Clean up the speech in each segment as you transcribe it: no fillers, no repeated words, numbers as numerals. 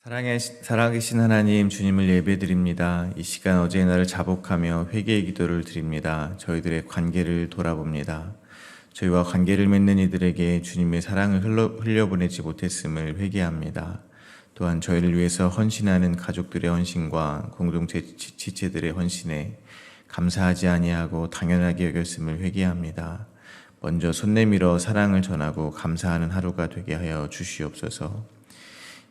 살아계신 하나님, 주님을 예배드립니다. 이 시간 어제의 날을 자복하며 회개의 기도를 드립니다. 저희들의 관계를 돌아봅니다. 저희와 관계를 맺는 이들에게 주님의 사랑을 흘려보내지 못했음을 회개합니다. 또한 저희를 위해서 헌신하는 가족들의 헌신과 공동체 지체들의 헌신에 감사하지 아니하고 당연하게 여겼음을 회개합니다. 먼저 손 내밀어 사랑을 전하고 감사하는 하루가 되게 하여 주시옵소서.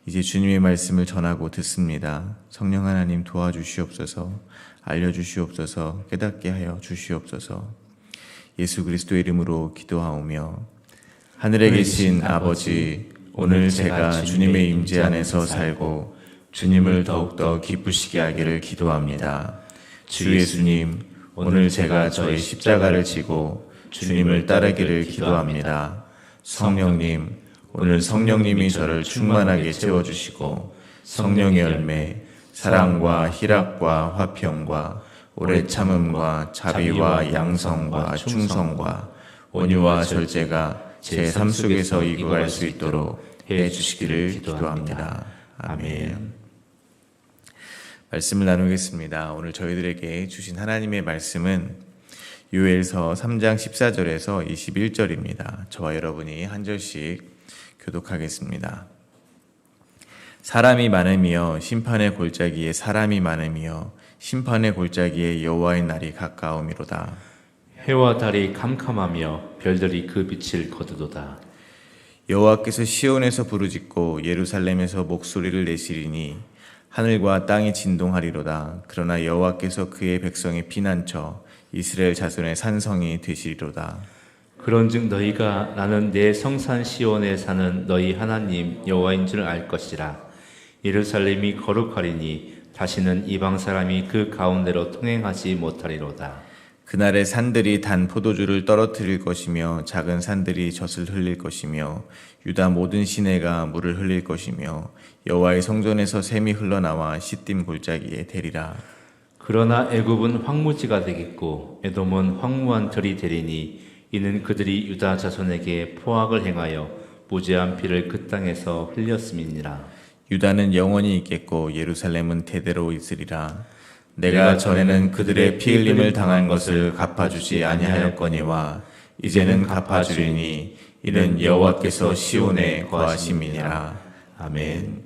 이제 주님의 말씀을 전하고 듣습니다. 성령 하나님 도와주시옵소서, 알려주시옵소서, 깨닫게 하여 주시옵소서. 예수 그리스도의 이름으로 기도하오며, 하늘에 계신 아버지, 오늘 제가 주님의 임재 안에서 살고 주님을 더욱더 기쁘시게 하기를 기도합니다. 주 예수님, 오늘 제가 저의 십자가를 지고 주님을 따르기를 기도합니다. 성령님, 오늘 성령님이 저를 충만하게 채워주시고 성령의 열매, 사랑과 희락과 화평과 오래 참음과 자비와 양성과 충성과 온유와 절제가 제 삶 속에서 익어갈 수 있도록 해주시기를 기도합니다. 아멘. 말씀을 나누겠습니다. 오늘 저희들에게 주신 하나님의 말씀은 요엘서 3장 14절에서 21절입니다. 저와 여러분이 한 절씩 교독하겠습니다. 사람이 많으며 심판의 골짜기에 사람이 많으며 심판의 골짜기에 여호와의 날이 가까움이로다. 해와 달이 캄캄하며 별들이 그 빛을 거두도다. 여호와께서 시온에서 부르짖고 예루살렘에서 목소리를 내시리니 하늘과 땅이 진동하리로다. 그러나 여호와께서 그의 백성의 피난처 이스라엘 자손의 산성이 되시리로다. 그런즉 너희가 나는 내 성산 시온에 사는 너희 하나님 여호와인 줄 알 것이라. 예루살렘이 거룩하리니 다시는 이방 사람이 그 가운데로 통행하지 못하리로다. 그날에 산들이 단 포도주를 떨어뜨릴 것이며 작은 산들이 젖을 흘릴 것이며 유다 모든 시내가 물을 흘릴 것이며 여호와의 성전에서 샘이 흘러나와 시딤 골짜기에 대리라. 그러나 애굽은 황무지가 되겠고 에돔은 황무한 들이 되리니 이는 그들이 유다 자손에게 포악을 행하여 무죄한 피를 그 땅에서 흘렸음이니라. 유다는 영원히 있겠고 예루살렘은 대대로 있으리라. 내가 전에는 그들의 피 흘림을 당한 것을 갚아주지 아니하였거니와 이제는 갚아주리니 이는 여호와께서 시온에 거하심이니라. 아멘.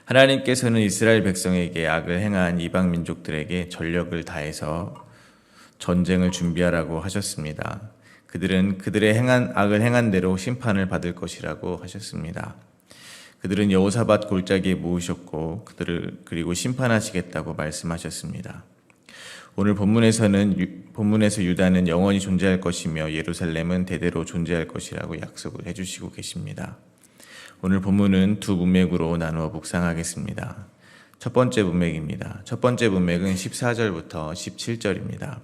하나님께서는 이스라엘 백성에게 악을 행한 이방 민족들에게 전력을 다해서 전쟁을 준비하라고 하셨습니다. 그들은 그들의 악을 행한 대로 심판을 받을 것이라고 하셨습니다. 그들은 여호사밧 골짜기에 모으셨고 그리고 심판하시겠다고 말씀하셨습니다. 오늘 본문에서 유다는 영원히 존재할 것이며 예루살렘은 대대로 존재할 것이라고 약속을 해주시고 계십니다. 오늘 본문은 두 문맥으로 나누어 묵상하겠습니다. 첫 번째 문맥입니다. 첫 번째 문맥은 14절부터 17절입니다.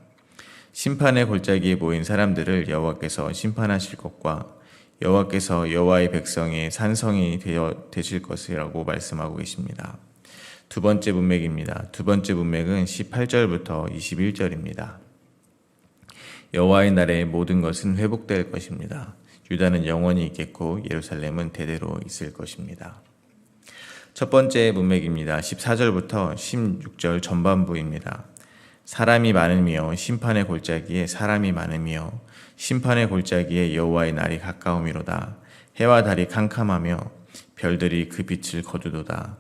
심판의 골짜기에 모인 사람들을 여호와께서 심판하실 것과 여호와께서 여호와의 백성의 산성이 되실 것이라고 말씀하고 계십니다. 두 번째 문맥입니다. 두 번째 문맥은 18절부터 21절입니다. 여호와의 날에 모든 것은 회복될 것입니다. 유다는 영원히 있겠고 예루살렘은 대대로 있을 것입니다. 첫 번째 문맥입니다. 14절부터 16절 전반부입니다. 사람이 많으며 심판의 골짜기에 사람이 많으며 심판의 골짜기에 여호와의 날이 가까움이로다. 해와 달이 캄캄하며 별들이 그 빛을 거두도다.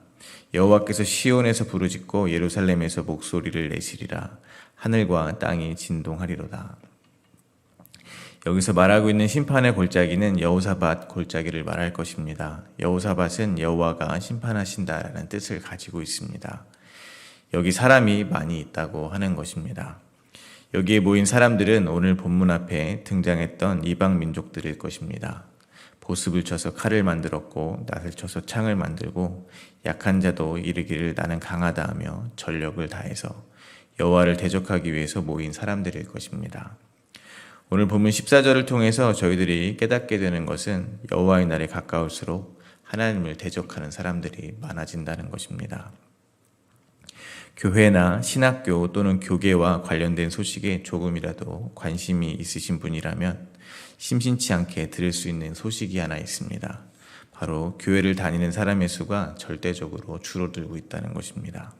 여호와께서 시온에서 부르짖고 예루살렘에서 목소리를 내시리라. 하늘과 땅이 진동하리로다. 여기서 말하고 있는 심판의 골짜기는 여호사밧 골짜기를 말할 것입니다. 여호사밧은 여호와가 심판하신다라는 뜻을 가지고 있습니다. 여기 사람이 많이 있다고 하는 것입니다. 여기에 모인 사람들은 오늘 본문 앞에 등장했던 이방 민족들일 것입니다. 보습을 쳐서 칼을 만들었고 낫을 쳐서 창을 만들고 약한 자도 이르기를 나는 강하다 하며 전력을 다해서 여호와를 대적하기 위해서 모인 사람들일 것입니다. 오늘 본문 14절을 통해서 저희들이 깨닫게 되는 것은 여호와의 날에 가까울수록 하나님을 대적하는 사람들이 많아진다는 것입니다. 교회나 신학교 또는 교계와 관련된 소식에 조금이라도 관심이 있으신 분이라면 심심치 않게 들을 수 있는 소식이 하나 있습니다. 바로 교회를 다니는 사람의 수가 절대적으로 줄어들고 있다는 것입니다.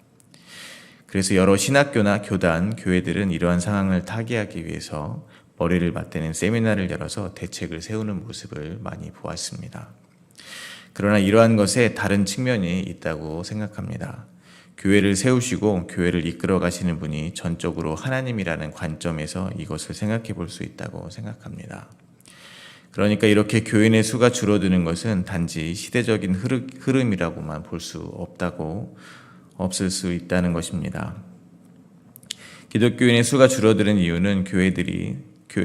그래서 여러 신학교나 교단, 교회들은 이러한 상황을 타개하기 위해서 머리를 맞대는 세미나를 열어서 대책을 세우는 모습을 많이 보았습니다. 그러나 이러한 것에 다른 측면이 있다고 생각합니다. 교회를 세우시고 교회를 이끌어 가시는 분이 전적으로 하나님이라는 관점에서 이것을 생각해 볼 수 있다고 생각합니다. 그러니까 이렇게 교인의 수가 줄어드는 것은 단지 시대적인 흐름이라고만 볼 수 없을 수 있다는 것입니다. 기독교인의 수가 줄어드는 이유는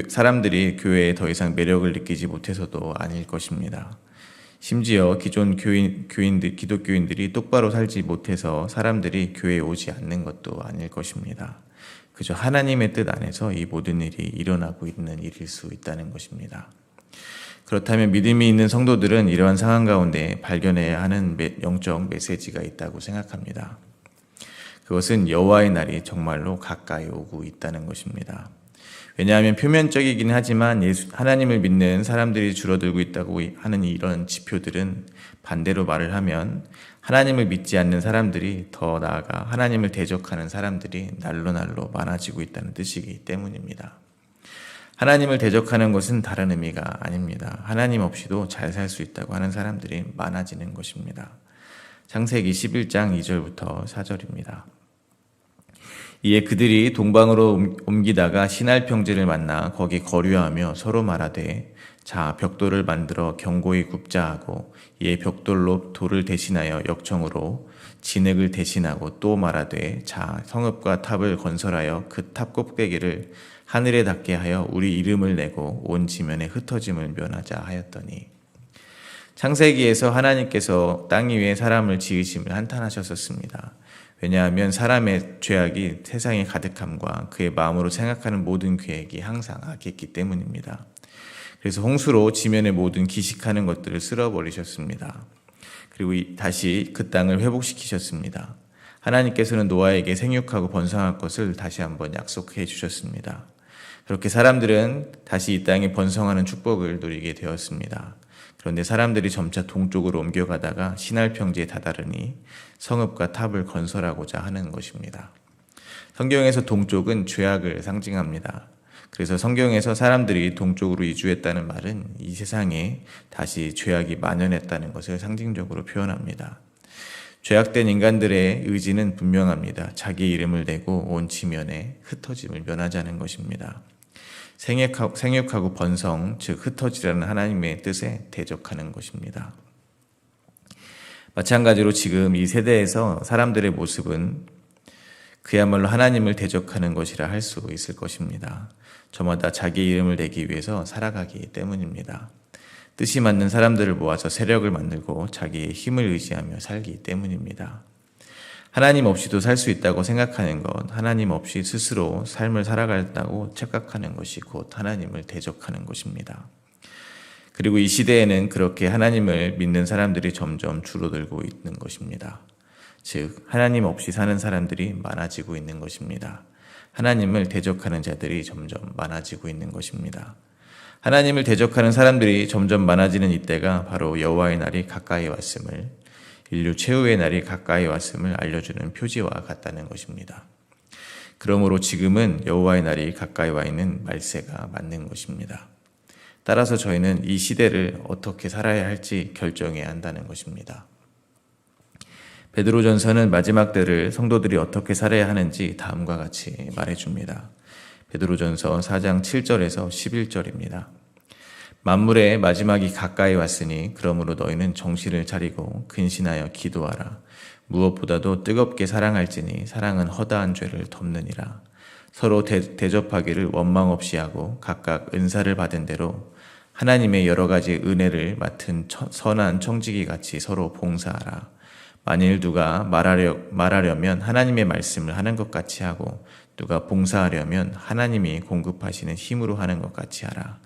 사람들이 교회에 더 이상 매력을 느끼지 못해서도 아닐 것입니다. 심지어 기존 기독교인들이 똑바로 살지 못해서 사람들이 교회에 오지 않는 것도 아닐 것입니다. 그저 하나님의 뜻 안에서 이 모든 일이 일어나고 있는 일일 수 있다는 것입니다. 그렇다면 믿음이 있는 성도들은 이러한 상황 가운데 발견해야 하는 영적 메시지가 있다고 생각합니다. 그것은 여호와의 날이 정말로 가까이 오고 있다는 것입니다. 왜냐하면 표면적이긴 하지만 하나님을 믿는 사람들이 줄어들고 있다고 하는 이런 지표들은 반대로 말을 하면 하나님을 믿지 않는 사람들이, 더 나아가 하나님을 대적하는 사람들이 날로 많아지고 있다는 뜻이기 때문입니다. 하나님을 대적하는 것은 다른 의미가 아닙니다. 하나님 없이도 잘 살 수 있다고 하는 사람들이 많아지는 것입니다. 창세기 11장 2절부터 4절입니다. 이에 그들이 동방으로 옮기다가 시날 평지를 만나 거기 거류하며 서로 말하되, 자, 벽돌을 만들어 견고히 굽자 하고, 이에 벽돌로 돌을 대신하여 역청으로 진흙을 대신하고, 또 말하되, 자, 성읍과 탑을 건설하여 그 탑 꼭대기를 하늘에 닿게 하여 우리 이름을 내고 온 지면에 흩어짐을 면하자 하였더니, 창세기에서 하나님께서 땅 위에 사람을 지으심을 한탄하셨었습니다. 왜냐하면 사람의 죄악이 세상에 가득함과 그의 마음으로 생각하는 모든 계획이 항상 악했기 때문입니다. 그래서 홍수로 지면의 모든 기식하는 것들을 쓸어버리셨습니다. 그리고 다시 그 땅을 회복시키셨습니다. 하나님께서는 노아에게 생육하고 번성할 것을 다시 한번 약속해 주셨습니다. 그렇게 사람들은 다시 이 땅에 번성하는 축복을 누리게 되었습니다. 그런데 사람들이 점차 동쪽으로 옮겨가다가 시날 평지에 다다르니 성읍과 탑을 건설하고자 하는 것입니다. 성경에서 동쪽은 죄악을 상징합니다. 그래서 성경에서 사람들이 동쪽으로 이주했다는 말은 이 세상에 다시 죄악이 만연했다는 것을 상징적으로 표현합니다. 죄악된 인간들의 의지는 분명합니다. 자기 이름을 내고 온 지면에 흩어짐을 면하자는 것입니다. 생육하고 번성, 즉 흩어지라는 하나님의 뜻에 대적하는 것입니다. 마찬가지로 지금 이 세대에서 사람들의 모습은 그야말로 하나님을 대적하는 것이라 할 수 있을 것입니다. 저마다 자기 이름을 내기 위해서 살아가기 때문입니다. 뜻이 맞는 사람들을 모아서 세력을 만들고 자기의 힘을 의지하며 살기 때문입니다. 하나님 없이도 살 수 있다고 생각하는 것, 하나님 없이 스스로 삶을 살아간다고 착각하는 것이 곧 하나님을 대적하는 것입니다. 그리고 이 시대에는 그렇게 하나님을 믿는 사람들이 점점 줄어들고 있는 것입니다. 즉, 하나님 없이 사는 사람들이 많아지고 있는 것입니다. 하나님을 대적하는 자들이 점점 많아지고 있는 것입니다. 하나님을 대적하는 사람들이 점점 많아지는 이때가 바로 여호와의 날이 가까이 왔음을, 인류 최후의 날이 가까이 왔음을 알려주는 표지와 같다는 것입니다. 그러므로 지금은 여호와의 날이 가까이 와 있는 말세가 맞는 것입니다. 따라서 저희는 이 시대를 어떻게 살아야 할지 결정해야 한다는 것입니다. 베드로전서는 마지막 때를 성도들이 어떻게 살아야 하는지 다음과 같이 말해줍니다. 베드로전서 4장 7절에서 11절입니다. 만물의 마지막이 가까이 왔으니 그러므로 너희는 정신을 차리고 근신하여 기도하라. 무엇보다도 뜨겁게 사랑할지니 사랑은 허다한 죄를 덮느니라. 서로 대접하기를 원망 없이 하고 각각 은사를 받은 대로 하나님의 여러 가지 은혜를 맡은 선한 청지기 같이 서로 봉사하라. 만일 누가 말하려면 하나님의 말씀을 하는 것 같이 하고 누가 봉사하려면 하나님이 공급하시는 힘으로 하는 것 같이 하라.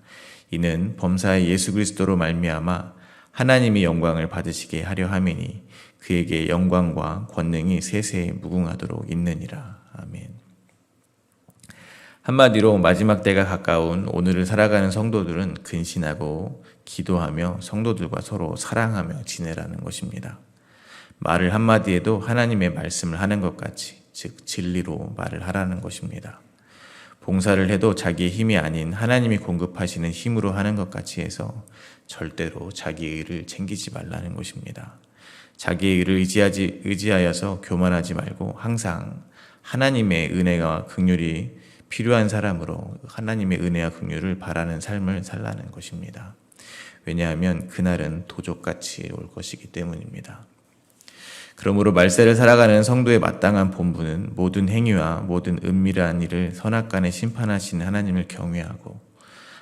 이는 범사의 예수 그리스도로 말미암아 하나님이 영광을 받으시게 하려 함이니 그에게 영광과 권능이 세세에 무궁하도록 있느니라. 아멘. 한마디로 마지막 때가 가까운 오늘을 살아가는 성도들은 근신하고 기도하며 성도들과 서로 사랑하며 지내라는 것입니다. 말을 한마디에도 하나님의 말씀을 하는 것 같이, 즉 진리로 말을 하라는 것입니다. 봉사를 해도 자기의 힘이 아닌 하나님이 공급하시는 힘으로 하는 것 같이 해서 절대로 자기의 의를 챙기지 말라는 것입니다. 자기의 의를 의지하여서 교만하지 말고 항상 하나님의 은혜와 긍휼이 필요한 사람으로 하나님의 은혜와 긍휼을 바라는 삶을 살라는 것입니다. 왜냐하면 그날은 도적같이 올 것이기 때문입니다. 그러므로 말세를 살아가는 성도의 마땅한 본분은 모든 행위와 모든 은밀한 일을 선악간에 심판하시는 하나님을 경외하고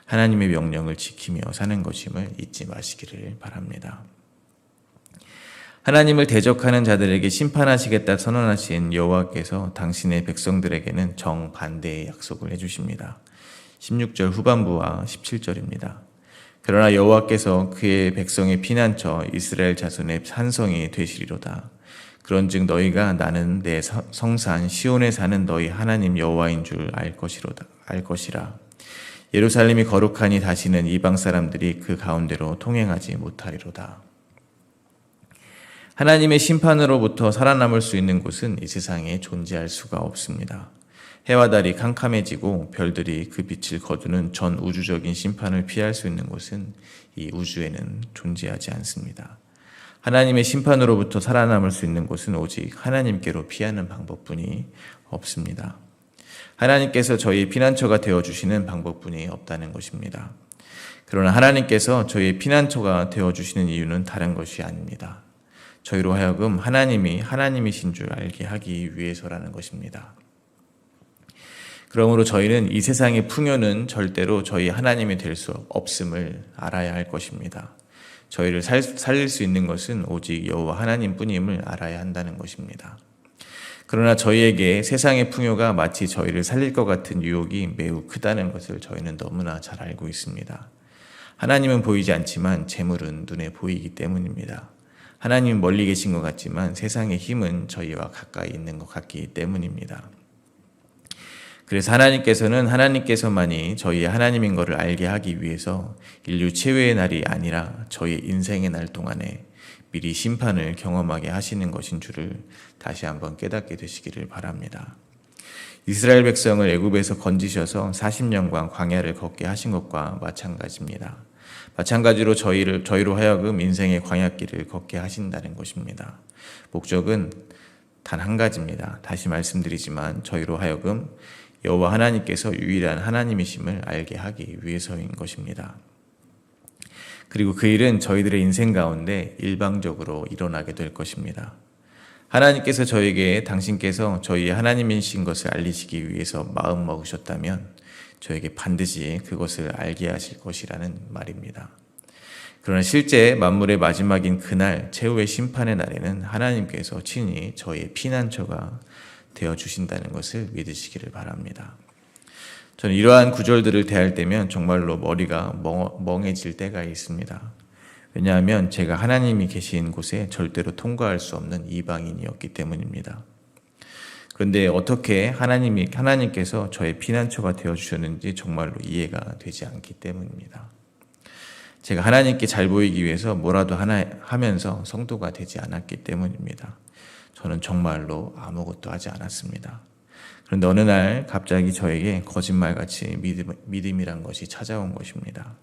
하나님의 명령을 지키며 사는 것임을 잊지 마시기를 바랍니다. 하나님을 대적하는 자들에게 심판하시겠다 선언하신 여호와께서 당신의 백성들에게는 정반대의 약속을 해주십니다. 16절 후반부와 17절입니다. 그러나 여호와께서 그의 백성의 피난처 이스라엘 자손의 산성이 되시리로다. 그런즉 너희가 나는 내 성산 시온에 사는 너희 하나님 여호와인 줄 알 것이라. 예루살렘이 거룩하니 다시는 이방 사람들이 그 가운데로 통행하지 못하리로다. 하나님의 심판으로부터 살아남을 수 있는 곳은 이 세상에 존재할 수가 없습니다. 해와 달이 캄캄해지고 별들이 그 빛을 거두는 전 우주적인 심판을 피할 수 있는 곳은 이 우주에는 존재하지 않습니다. 하나님의 심판으로부터 살아남을 수 있는 곳은 오직 하나님께로 피하는 방법뿐이 없습니다. 하나님께서 저희의 피난처가 되어주시는 방법뿐이 없다는 것입니다. 그러나 하나님께서 저희의 피난처가 되어주시는 이유는 다른 것이 아닙니다. 저희로 하여금 하나님이 하나님이신 줄 알게 하기 위해서라는 것입니다. 그러므로 저희는 이 세상의 풍요는 절대로 저희 하나님이 될 수 없음을 알아야 할 것입니다. 저희를 살릴 수 있는 것은 오직 여호와 하나님뿐임을 알아야 한다는 것입니다. 그러나 저희에게 세상의 풍요가 마치 저희를 살릴 것 같은 유혹이 매우 크다는 것을 저희는 너무나 잘 알고 있습니다. 하나님은 보이지 않지만 재물은 눈에 보이기 때문입니다. 하나님은 멀리 계신 것 같지만 세상의 힘은 저희와 가까이 있는 것 같기 때문입니다. 그래서 하나님께서는 하나님께서만이 저희의 하나님인 것을 알게 하기 위해서 인류 최후의 날이 아니라 저희 인생의 날 동안에 미리 심판을 경험하게 하시는 것인 줄을 다시 한번 깨닫게 되시기를 바랍니다. 이스라엘 백성을 애굽에서 건지셔서 40년간 광야를 걷게 하신 것과 마찬가지입니다. 마찬가지로 저희로 하여금 인생의 광야길을 걷게 하신다는 것입니다. 목적은 단 한 가지입니다. 다시 말씀드리지만 저희로 하여금 여호와 하나님께서 유일한 하나님이심을 알게 하기 위해서인 것입니다. 그리고 그 일은 저희들의 인생 가운데 일방적으로 일어나게 될 것입니다. 하나님께서 저에게 당신께서 저희의 하나님이신 것을 알리시기 위해서 마음 먹으셨다면 저에게 반드시 그것을 알게 하실 것이라는 말입니다. 그러나 실제 만물의 마지막인 그날 최후의 심판의 날에는 하나님께서 친히 저희의 피난처가 되어주신다는 것을 믿으시기를 바랍니다. 저는 이러한 구절들을 대할 때면 정말로 머리가 멍해질 때가 있습니다. 왜냐하면 제가 하나님이 계신 곳에 절대로 통과할 수 없는 이방인이었기 때문입니다. 그런데 어떻게 하나님께서 저의 피난처가 되어주셨는지 정말로 이해가 되지 않기 때문입니다. 제가 하나님께 잘 보이기 위해서 뭐라도 하면서 성도가 되지 않았기 때문입니다. 저는 정말로 아무것도 하지 않았습니다. 그런데 어느 날 갑자기 저에게 거짓말같이 믿음이란 것이 찾아온 것입니다.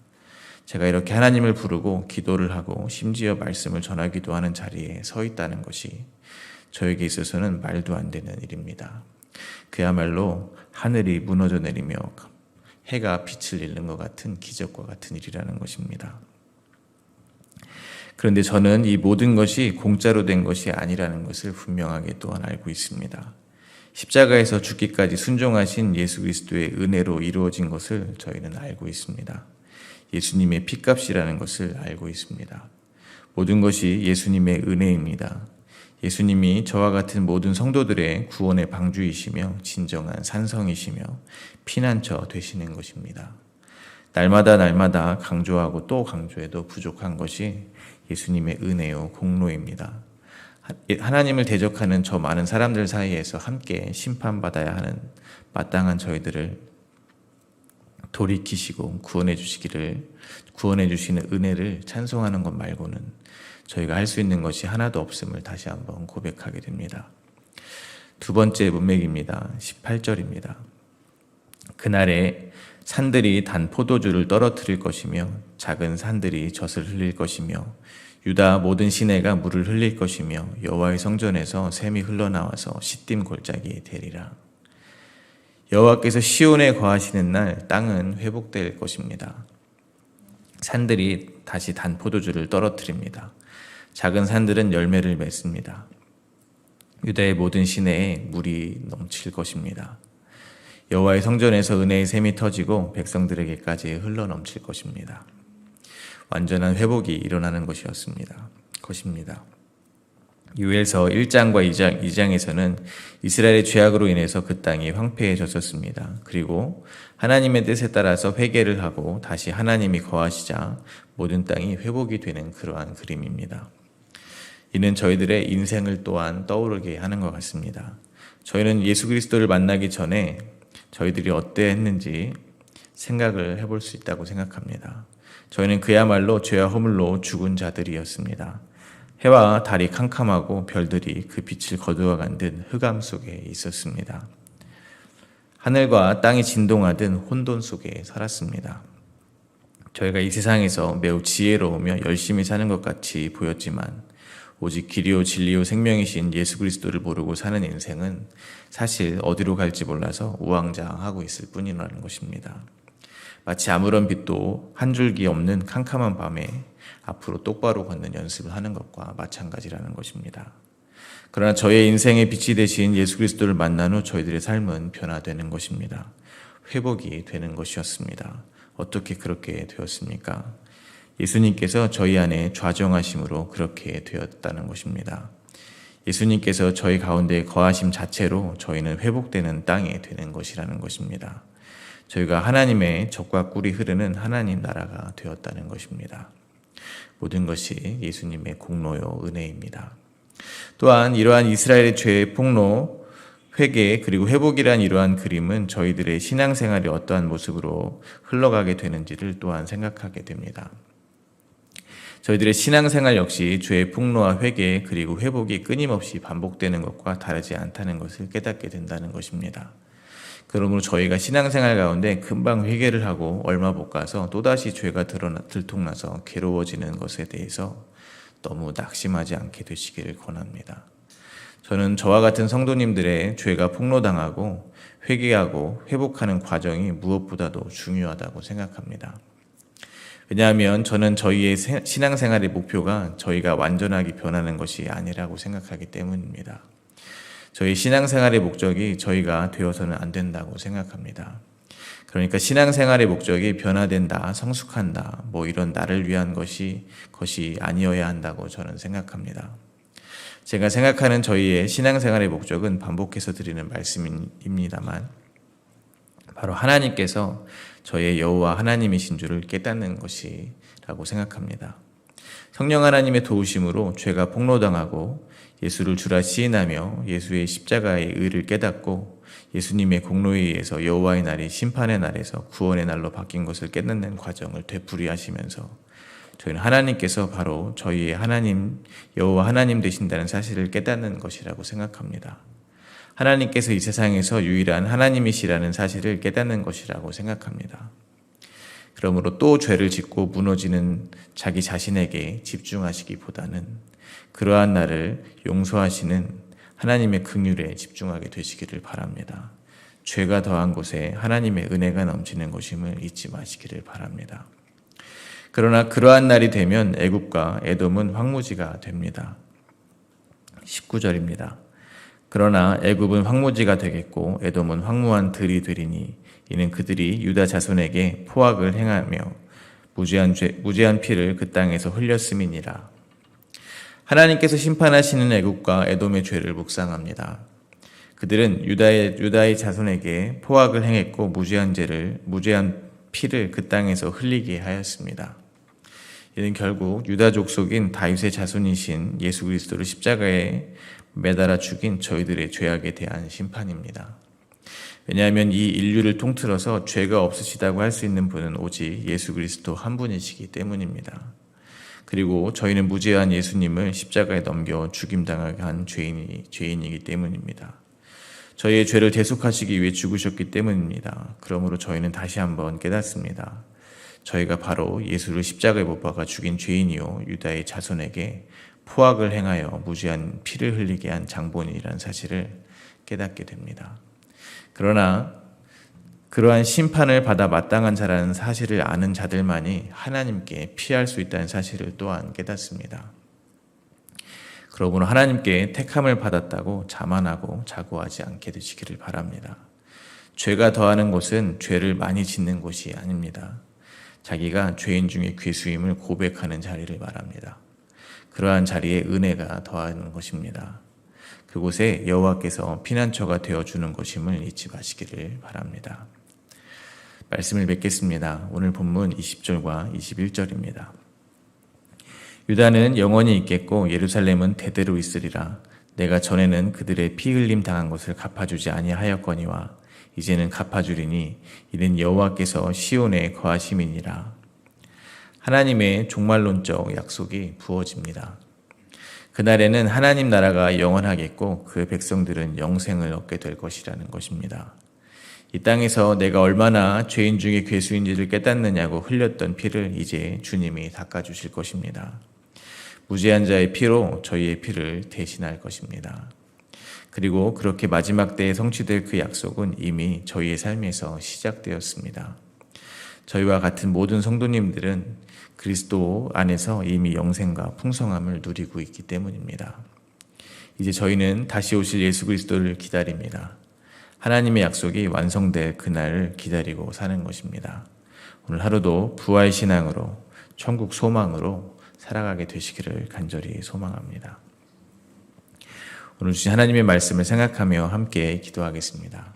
제가 이렇게 하나님을 부르고 기도를 하고 심지어 말씀을 전하기도 하는 자리에 서 있다는 것이 저에게 있어서는 말도 안 되는 일입니다. 그야말로 하늘이 무너져 내리며 해가 빛을 잃는 것 같은 기적과 같은 일이라는 것입니다. 그런데 저는 이 모든 것이 공짜로 된 것이 아니라는 것을 분명하게 또한 알고 있습니다. 십자가에서 죽기까지 순종하신 예수 그리스도의 은혜로 이루어진 것을 저희는 알고 있습니다. 예수님의 핏값이라는 것을 알고 있습니다. 모든 것이 예수님의 은혜입니다. 예수님이 저와 같은 모든 성도들의 구원의 방주이시며 진정한 산성이시며 피난처 되시는 것입니다. 날마다 강조하고 또 강조해도 부족한 것이 예수님의 은혜요 공로입니다. 하나님을 대적하는 저 많은 사람들 사이에서 함께 심판받아야 하는 마땅한 저희들을 돌이키시고 구원해 주시는 은혜를 찬송하는 것 말고는 저희가 할 수 있는 것이 하나도 없음을 다시 한번 고백하게 됩니다. 두 번째 문맥입니다. 18절입니다. 그날에 산들이 단 포도주를 떨어뜨릴 것이며 작은 산들이 젖을 흘릴 것이며 유다 모든 시내가 물을 흘릴 것이며 여호와의 성전에서 샘이 흘러나와서 시딤 골짜기에 되리라. 여호와께서 시온에 거하시는 날 땅은 회복될 것입니다. 산들이 다시 단 포도주를 떨어뜨립니다. 작은 산들은 열매를 맺습니다. 유다의 모든 시내에 물이 넘칠 것입니다. 여호와의 성전에서 은혜의 샘이 터지고 백성들에게까지 흘러 넘칠 것입니다. 완전한 회복이 일어나는 것입니다. 요엘서 1장과 2장에서는 이스라엘의 죄악으로 인해서 그 땅이 황폐해졌었습니다. 그리고 하나님의 뜻에 따라서 회개를 하고 다시 하나님이 거하시자 모든 땅이 회복이 되는 그러한 그림입니다. 이는 저희들의 인생을 또한 떠오르게 하는 것 같습니다. 저희는 예수 그리스도를 만나기 전에 저희들이 어떠했는지 생각을 해볼 수 있다고 생각합니다. 저희는 그야말로 죄와 허물로 죽은 자들이었습니다. 해와 달이 캄캄하고 별들이 그 빛을 거두어간 듯 흑암 속에 있었습니다. 하늘과 땅이 진동하던 혼돈 속에 살았습니다. 저희가 이 세상에서 매우 지혜로우며 열심히 사는 것 같이 보였지만 오직 길이요 진리요 생명이신 예수 그리스도를 모르고 사는 인생은 사실 어디로 갈지 몰라서 우왕좌왕하고 있을 뿐이라는 것입니다. 마치 아무런 빛도 한 줄기 없는 캄캄한 밤에 앞으로 똑바로 걷는 연습을 하는 것과 마찬가지라는 것입니다. 그러나 저의 인생의 빛이 되신 예수 그리스도를 만난 후 저희들의 삶은 변화되는 것입니다. 회복이 되는 것이었습니다. 어떻게 그렇게 되었습니까? 예수님께서 저희 안에 좌정하심으로 그렇게 되었다는 것입니다. 예수님께서 저희 가운데 거하심 자체로 저희는 회복되는 땅에 되는 것이라는 것입니다. 저희가 하나님의 젖과 꿀이 흐르는 하나님 나라가 되었다는 것입니다. 모든 것이 예수님의 공로요 은혜입니다. 또한 이러한 이스라엘의 죄의 폭로, 회개 그리고 회복이란 이러한 그림은 저희들의 신앙생활이 어떠한 모습으로 흘러가게 되는지를 또한 생각하게 됩니다. 저희들의 신앙생활 역시 죄의 폭로와 회개 그리고 회복이 끊임없이 반복되는 것과 다르지 않다는 것을 깨닫게 된다는 것입니다. 그러므로 저희가 신앙생활 가운데 금방 회개를 하고 얼마 못 가서 또다시 죄가 들통나서 괴로워지는 것에 대해서 너무 낙심하지 않게 되시기를 권합니다. 저는 저와 같은 성도님들의 죄가 폭로당하고 회개하고 회복하는 과정이 무엇보다도 중요하다고 생각합니다. 왜냐하면 저는 저희의 신앙생활의 목표가 저희가 완전하게 변하는 것이 아니라고 생각하기 때문입니다. 저희 신앙생활의 목적이 저희가 되어서는 안 된다고 생각합니다. 그러니까 신앙생활의 목적이 변화된다, 성숙한다, 이런 나를 위한 것이 아니어야 한다고 저는 생각합니다. 제가 생각하는 저희의 신앙생활의 목적은 반복해서 드리는 말씀입니다만 바로 하나님께서 저희의 여호와 하나님이신 줄을 깨닫는 것이라고 생각합니다. 성령 하나님의 도우심으로 죄가 폭로당하고 예수를 주라 시인하며 예수의 십자가의 의를 깨닫고 예수님의 공로에 의해서 여호와의 날이 심판의 날에서 구원의 날로 바뀐 것을 깨닫는 과정을 되풀이하시면서 저희는 하나님께서 바로 저희의 하나님, 여호와 하나님 되신다는 사실을 깨닫는 것이라고 생각합니다. 하나님께서 이 세상에서 유일한 하나님이시라는 사실을 깨닫는 것이라고 생각합니다. 그러므로 또 죄를 짓고 무너지는 자기 자신에게 집중하시기보다는 그러한 나를 용서하시는 하나님의 긍휼에 집중하게 되시기를 바랍니다. 죄가 더한 곳에 하나님의 은혜가 넘치는 것임을 잊지 마시기를 바랍니다. 그러나 그러한 날이 되면 애굽과 에돔은 황무지가 됩니다. 19절입니다. 그러나 애굽은 황무지가 되겠고 에돔은 황무한 들이 되리니 이는 그들이 유다 자손에게 포악을 행하며 무죄한 피를 그 땅에서 흘렸음이니라. 하나님께서 심판하시는 애굽과 에돔의 죄를 묵상합니다. 그들은 유다의 자손에게 포악을 행했고 무죄한 피를 그 땅에서 흘리게 하였습니다. 이는 결국 유다 족속인 다윗의 자손이신 예수 그리스도를 십자가에 매달아 죽인 저희들의 죄악에 대한 심판입니다. 왜냐하면 이 인류를 통틀어서 죄가 없으시다고 할 수 있는 분은 오직 예수 그리스도 한 분이시기 때문입니다. 그리고 저희는 무죄한 예수님을 십자가에 넘겨 죽임당하게 한 죄인이기 때문입니다. 저희의 죄를 대속하시기 위해 죽으셨기 때문입니다. 그러므로 저희는 다시 한번 깨닫습니다. 저희가 바로 예수를 십자가에 못 박아 죽인 죄인이요 유다의 자손에게 포악을 행하여 무죄한 피를 흘리게 한 장본인이라는 사실을 깨닫게 됩니다. 그러나 그러한 심판을 받아 마땅한 자라는 사실을 아는 자들만이 하나님께 피할 수 있다는 사실을 또한 깨닫습니다. 그러므로 하나님께 택함을 받았다고 자만하고 자고하지 않게 되시기를 바랍니다. 죄가 더하는 곳은 죄를 많이 짓는 곳이 아닙니다. 자기가 죄인 중에 괴수임을 고백하는 자리를 말합니다. 그러한 자리에 은혜가 더하는 것입니다. 그곳에 여호와께서 피난처가 되어주는 것임을 잊지 마시기를 바랍니다. 말씀을 맺겠습니다. 오늘 본문 20절과 21절입니다. 유다는 영원히 있겠고 예루살렘은 대대로 있으리라. 내가 전에는 그들의 피 흘림 당한 것을 갚아주지 아니하였거니와 이제는 갚아주리니 이는 여호와께서 시온에 거하심이니라. 하나님의 종말론적 약속이 부어집니다. 그날에는 하나님 나라가 영원하겠고 그 백성들은 영생을 얻게 될 것이라는 것입니다. 이 땅에서 내가 얼마나 죄인 중에 괴수인지를 깨닫느냐고 흘렸던 피를 이제 주님이 닦아주실 것입니다. 무죄한 자의 피로 저희의 피를 대신할 것입니다. 그리고 그렇게 마지막 때에 성취될 그 약속은 이미 저희의 삶에서 시작되었습니다. 저희와 같은 모든 성도님들은 그리스도 안에서 이미 영생과 풍성함을 누리고 있기 때문입니다. 이제 저희는 다시 오실 예수 그리스도를 기다립니다. 하나님의 약속이 완성될 그날을 기다리고 사는 것입니다. 오늘 하루도 부활 신앙으로 천국 소망으로 살아가게 되시기를 간절히 소망합니다. 오늘 주신 하나님의 말씀을 생각하며 함께 기도하겠습니다.